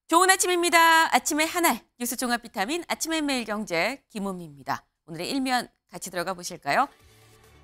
좋은 아침입니다. 아침의 하나 뉴스 종합 비타민 아침의 매일경제 김은미입니다. 오늘의 일면 같이 들어가 보실까요?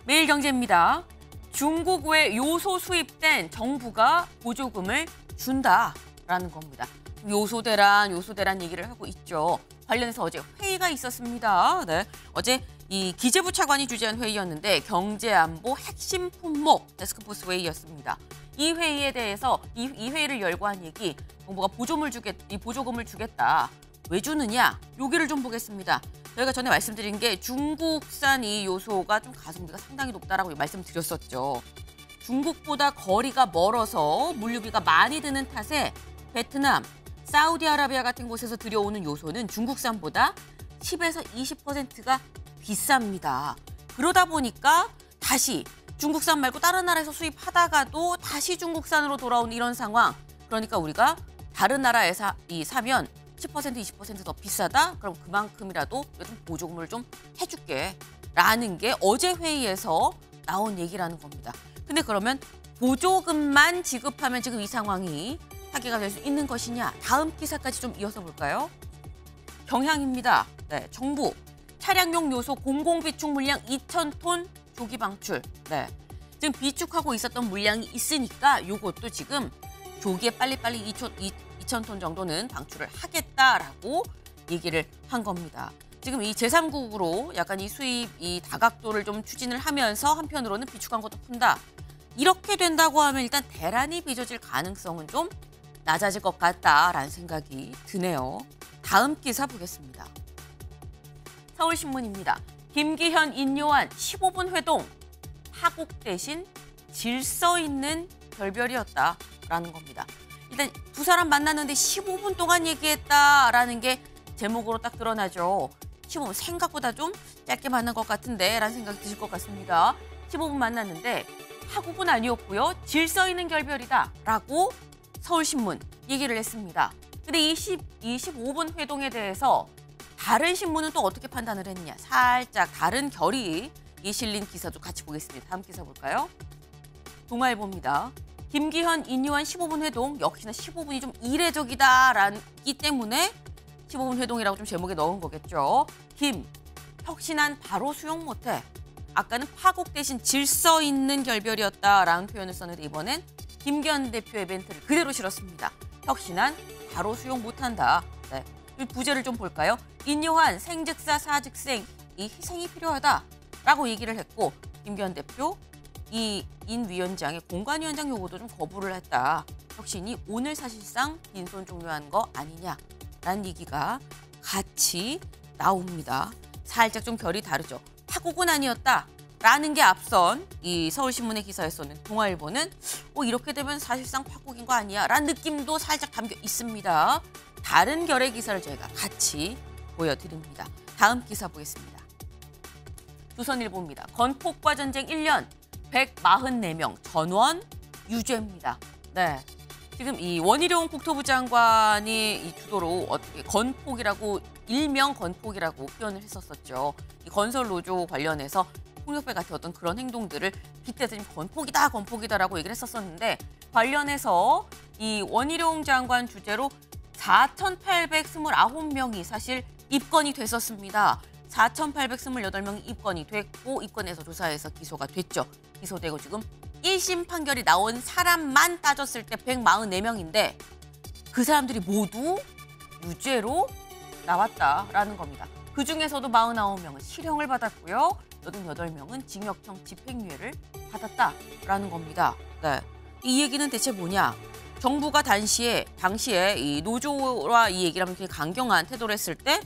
매일경제입니다. 중국 외 요소 수입된 정부가 보조금을 준다라는 겁니다. 요소대란 얘기를 하고 있죠. 관련해서 어제 회의가 있었습니다. 네, 어제 이 기재부 차관이 주재한 회의였는데 경제안보 핵심 품목 데스크포스 회의였습니다. 이 회의에 대해서 이 회의를 열고 한 얘기, 정부가 보조금을 주겠다. 왜 주느냐? 여기를 좀 보겠습니다. 저희가 전에 말씀드린 게 중국산 이 요소가 좀 가성비가 상당히 높다라고 말씀드렸었죠. 중국보다 거리가 멀어서 물류비가 많이 드는 탓에 베트남, 사우디아라비아 같은 곳에서 들여오는 요소는 중국산보다 10에서 20%가 비쌉니다. 그러다 보니까 다시 중국산 말고 다른 나라에서 수입하다가도 다시 중국산으로 돌아오는 이런 상황. 그러니까 우리가 다른 나라에서 사면 10%, 20% 더 비싸다? 그럼 그만큼이라도 좀 보조금을 좀 해줄게. 라는 게 어제 회의에서 나온 얘기라는 겁니다. 근데 그러면 보조금만 지급하면 지금 이 상황이 타개가 될 수 있는 것이냐? 다음 기사까지 좀 이어서 볼까요? 경향입니다. 네, 정부 차량용 요소 공공비축 물량 2,000톤 조기 방출. 네, 지금 비축하고 있었던 물량이 있으니까 요것도 지금 조기에 빨리빨리 2,000톤 정도는 방출을 하겠다라고 얘기를 한 겁니다. 지금 이 제3국으로 약간 이 수입 이 다각도를 좀 추진을 하면서 한편으로는 비축한 것도 푼다. 이렇게 된다고 하면 일단 대란이 빚어질 가능성은 좀 낮아질 것 같다라는 생각이 드네요. 다음 기사 보겠습니다. 서울신문입니다. 김기현, 인요한 15분 회동. 파국 대신 질서 있는 결별이었다라는 겁니다. 일단 두 사람 만났는데 15분 동안 얘기했다라는 게 제목으로 딱 드러나죠. 15분 생각보다 좀 짧게 만난 것 같은데 라는 생각이 드실 것 같습니다. 15분 만났는데 파국은 아니었고요. 질서 있는 결별이다라고 서울신문 얘기를 했습니다. 근데 이 25분 회동에 대해서 다른 신문은 또 어떻게 판단을 했느냐. 살짝 다른 결이 실린 기사도 같이 보겠습니다. 다음 기사 볼까요? 동아일보입니다. 김기현, 인요한 15분 회동, 역시나 15분이 좀 이례적이다라기 때문에 15분 회동이라고 좀 제목에 넣은 거겠죠. 김, 혁신안 바로 수용 못해. 아까는 파국 대신 질서 있는 결별이었다라는 표현을 썼는데 이번엔 김기현 대표의 멘트를 그대로 실었습니다. 혁신안 바로 수용 못한다. 네, 이 부제를 좀 볼까요? 인요한 생즉사 사즉생, 이 희생이 필요하다라고 얘기를 했고 김기현 대표 이 인 위원장의 공관위원장 요구도 좀 거부를 했다. 혁신이 오늘 사실상 빈손 종료한 거 아니냐라는 얘기가 같이 나옵니다. 살짝 좀 결이 다르죠. 파국은 아니었다라는 게 앞선 이 서울신문의 기사였었는데 동아일보는 이렇게 되면 사실상 파국인 거 아니야 라는 느낌도 살짝 담겨 있습니다. 다른 결의 기사를 저희가 같이 보여드립니다. 다음 기사 보겠습니다. 조선일보입니다. 건폭과 전쟁 1년 144명 전원 유죄입니다. 네, 지금 이 원희룡 국토부 장관이 이 주도로 어떻게 건폭이라고 일명 건폭이라고 표현을 했었었죠. 이 건설 노조 관련해서 폭력배 같은 어떤 그런 행동들을 빗대서 건폭이다라고 얘기를 했었었는데 관련해서 이 원희룡 장관 주재로 4,829명이 사실 입건이 됐었습니다. 4,828명이 입건이 됐고 입건해서 조사해서 기소가 됐죠. 기소되고 지금 1심 판결이 나온 사람만 따졌을 때 144명인데 그 사람들이 모두 유죄로 나왔다라는 겁니다. 그중에서도 49명은 실형을 받았고요. 88명은 징역형 집행유예를 받았다라는 겁니다. 네, 이 얘기는 대체 뭐냐? 정부가 당시에 이 노조와 이 얘기를 하면 굉장히 강경한 태도를 했을 때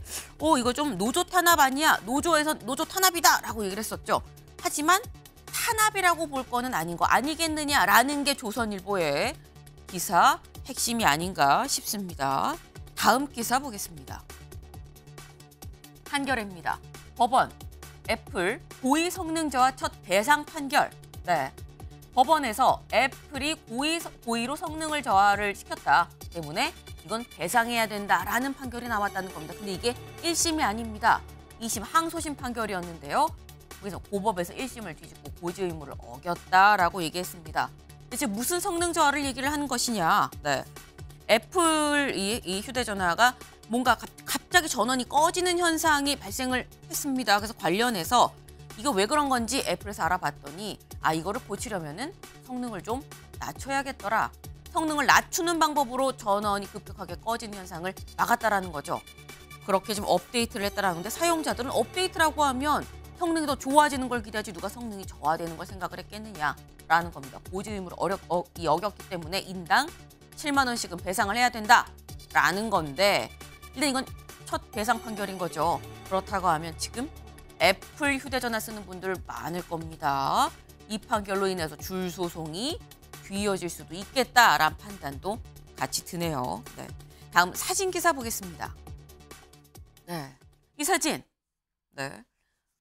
이거 좀 노조 탄압 아니야? 노조에서 노조 탄압이다라고 얘기를 했었죠. 하지만 탄압이라고 볼 거는 아닌 거 아니겠느냐라는 게 조선일보의 기사 핵심이 아닌가 싶습니다. 다음 기사 보겠습니다. 한겨레입니다. 법원, 애플 고의 성능 저하 첫 배상 판결. 네, 법원에서 애플이 고의로 성능을 저하를 시켰다 때문에 이건 배상해야 된다라는 판결이 나왔다는 겁니다. 근데 이게 1심이 아닙니다. 2심 항소심 판결이었는데요. 그래서 고법에서 1심을 뒤집고 고지 의무를 어겼다라고 얘기했습니다. 대체 무슨 성능 저하를 얘기를 하는 것이냐? 네, 애플 이 휴대전화가 뭔가 갑자기 전원이 꺼지는 현상이 발생을 했습니다. 그래서 관련해서 이거 왜 그런 건지 애플에서 알아봤더니 이거를 고치려면은 성능을 좀 낮춰야겠더라. 성능을 낮추는 방법으로 전원이 급격하게 꺼지는 현상을 막았다라는 거죠. 그렇게 좀 업데이트를 했다라는데 사용자들은 업데이트라고 하면 성능이 더 좋아지는 걸 기대하지 누가 성능이 저하되는 걸 생각을 했겠느냐라는 겁니다. 고지 의무를 어겼기 때문에 인당 7만 원씩은 배상을 해야 된다라는 건데 일단 이건 첫 배상 판결인 거죠. 그렇다고 하면 지금 애플 휴대전화 쓰는 분들 많을 겁니다. 이 판결로 인해서 줄 소송이 뒤이어질 수도 있겠다라는 판단도 같이 드네요. 네. 다음 사진 기사 보겠습니다. 네, 이 사진. 네.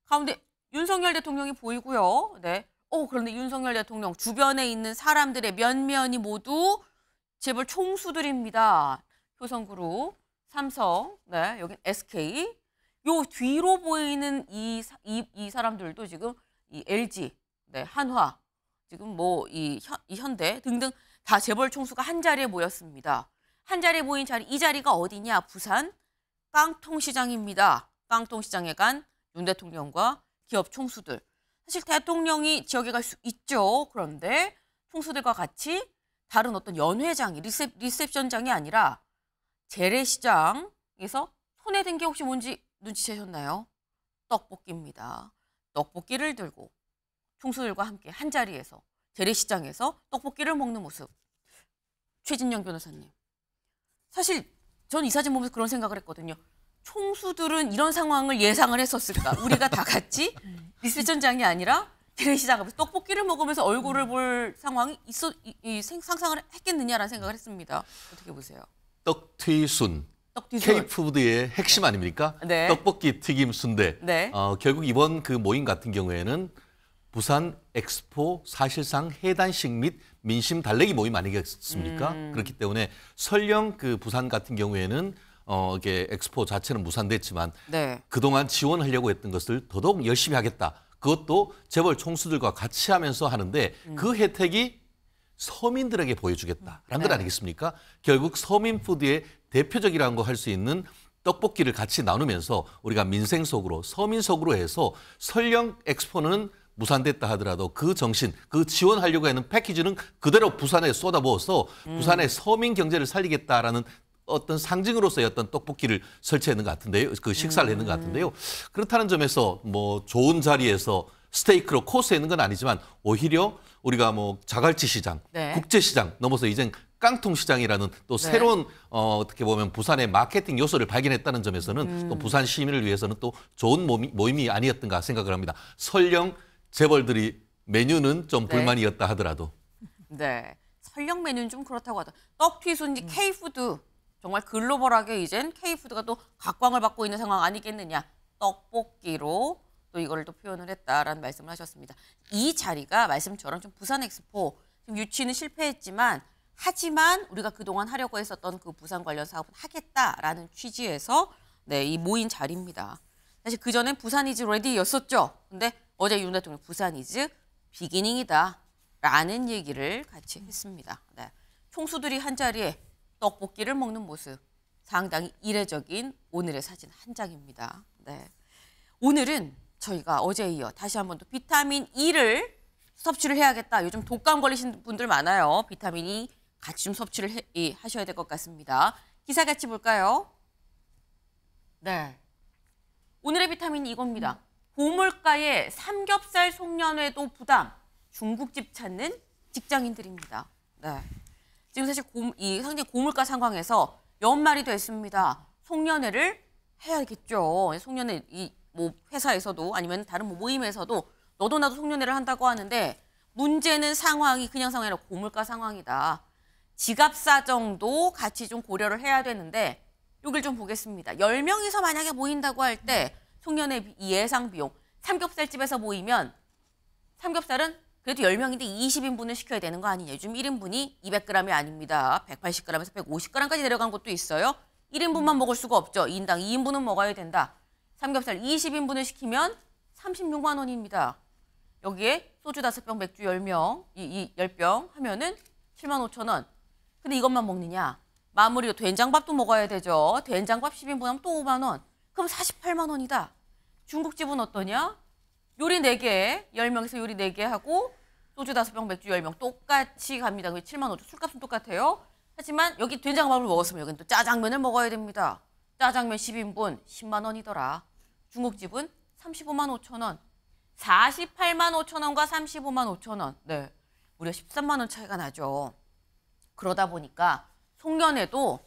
가운데 윤석열 대통령이 보이고요. 네. 그런데 윤석열 대통령 주변에 있는 사람들의 면면이 모두 재벌 총수들입니다. 효성그룹, 삼성, 네, 여긴 SK. 요 뒤로 보이는 이 사람들도 지금 이 LG, 네, 한화, 지금 뭐 이 현대 등등 다 재벌 총수가 한 자리에 모였습니다. 한 자리에 모인 이 자리가 어디냐? 부산 깡통시장입니다. 깡통시장에 간 윤 대통령과 기업 총수들. 사실 대통령이 지역에 갈 수 있죠. 그런데 총수들과 같이 다른 어떤 연회장이 리셉션장이 아니라 재래시장에서 손에 든 게 혹시 뭔지 눈치채셨나요? 떡볶이입니다. 떡볶이를 들고 총수들과 함께 한 자리에서 재래시장에서 떡볶이를 먹는 모습. 최진영 변호사님. 사실 전 이 사진 보면서 그런 생각을 했거든요. 총수들은 이런 상황을 예상을 했었을까? 우리가 다 같이 리셉션장이 아니라 재래시장 앞에서 떡볶이를 먹으면서 얼굴을 볼 상황이 상상을 했겠느냐라는 생각을 했습니다. 어떻게 보세요? 떡튀순. K푸드의 핵심 아닙니까? 네. 떡볶이, 튀김, 순대. 네. 결국 이번 그 모임 같은 경우에는 부산 엑스포 사실상 해단식 및 민심 달래기 모임 아니겠습니까? 그렇기 때문에 설령 그 부산 같은 경우에는 이게 엑스포 자체는 무산됐지만 네. 그동안 지원하려고 했던 것을 더더욱 열심히 하겠다. 그것도 재벌 총수들과 같이 하면서 하는데 그 혜택이 서민들에게 보여주겠다라는 것 아니겠습니까? 결국 서민푸드의 대표적이라는 거 할 수 있는 떡볶이를 같이 나누면서 우리가 민생 속으로 서민 속으로 해서 설령 엑스포는 무산됐다 하더라도 그 정신, 그 지원하려고 하는 패키지는 그대로 부산에 쏟아부어서 부산의 서민 경제를 살리겠다라는 어떤 상징으로서의 어떤 떡볶이를 설치했는 것 같은데요. 그 식사를 했는 것 같은데요. 그렇다는 점에서 뭐 좋은 자리에서 스테이크로 코스했는 건 아니지만 오히려 우리가 뭐 자갈치 시장, 네. 국제시장 넘어서 이젠 깡통시장이라는 또 네. 새로운 어떻게 보면 부산의 마케팅 요소를 발견했다는 점에서는 또 부산 시민을 위해서는 또 좋은 모임이 아니었던가 생각을 합니다. 설령 재벌들이 메뉴는 좀 네. 불만이었다 하더라도. 네. 설령 메뉴는 좀 그렇다고 하다. 떡튀순지 K푸드. 정말 글로벌하게 이젠 K푸드가 또 각광을 받고 있는 상황 아니겠느냐. 떡볶이로 또 이걸 또 표현을 했다라는 말씀을 하셨습니다. 이 자리가 말씀처럼 좀 부산 엑스포 지금 유치는 실패했지만 하지만 우리가 그동안 하려고 했었던 그 부산 관련 사업은 하겠다라는 취지에서 네, 이 모인 자리입니다. 사실 그전엔 부산 이즈 레디였었죠. 근데 어제 윤 대통령 부산 이즈 비기닝이다 라는 얘기를 같이 했습니다. 네. 총수들이 한 자리에 떡볶이를 먹는 모습 상당히 이례적인 오늘의 사진 한 장입니다. 네. 오늘은 저희가 어제에 이어 다시 한번 또 비타민 E를 섭취를 해야겠다. 요즘 독감 걸리신 분들 많아요. 비타민 E 같이 좀 섭취를 하셔야 될 것 같습니다. 기사 같이 볼까요? 네. 오늘의 비타민이 이겁니다. 고물가에 삼겹살 송년회도 부담. 중국집 찾는 직장인들입니다. 네. 지금 사실 상당히 고물가 상황에서 연말이 됐습니다. 송년회를 해야겠죠. 송년회 뭐 회사에서도 아니면 다른 모임에서도 너도 나도 송년회를 한다고 하는데 문제는 상황이 그냥 상황이 아니라 고물가 상황이다. 지갑 사정도 같이 좀 고려를 해야 되는데 여길 좀 보겠습니다. 10명이서 만약에 모인다고 할 때 송년회 예상 비용 삼겹살집에서 모이면 삼겹살은 그래도 10명인데 20인분을 시켜야 되는 거 아니냐. 요즘 1인분이 200g이 아닙니다. 180g에서 150g까지 내려간 것도 있어요. 1인분만 먹을 수가 없죠. 2인당 2인분은 먹어야 된다. 삼겹살 20인분을 시키면 36만 원입니다. 여기에 소주 5병, 맥주 10병 하면은 7만 5천 원. 근데 이것만 먹느냐? 마무리로 된장밥도 먹어야 되죠. 된장밥 10인분 하면 또 5만 원. 그럼 48만 원이다. 중국집은 어떠냐? 요리 4개, 10명에서 요리 4개 하고 소주 5병, 맥주 10명 똑같이 갑니다. 그게 7만 5천. 술값은 똑같아요. 하지만 여기 된장밥을 먹었으면 여기는 또 짜장면을 먹어야 됩니다. 짜장면 10인분 10만 원이더라. 중국집은 35만 5천 원. 48만 5천 원과 35만 5천 원. 네, 무려 13만 원 차이가 나죠. 그러다 보니까 송년회도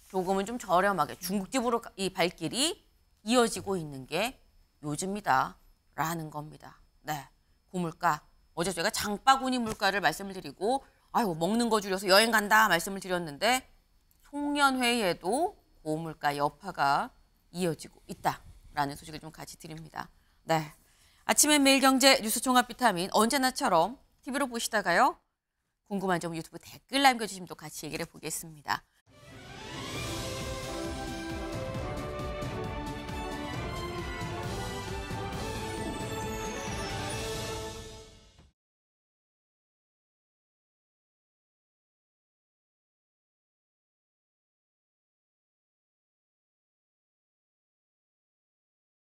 조금은 좀 저렴하게 중국집으로 이 발길이 이어지고 있는 게 요즘이다라는 겁니다. 네, 고물가. 어제 저희가 장바구니 물가를 말씀을 드리고 아이고 먹는 거 줄여서 여행 간다 말씀을 드렸는데 송년회에도 고물가 여파가 이어지고 있다라는 소식을 좀 같이 드립니다. 네, 아침엔 매일경제 뉴스 종합 비타민 언제나처럼 TV로 보시다가요. 궁금한 점 유튜브 댓글 남겨주시면 또 같이 얘기를 해보겠습니다.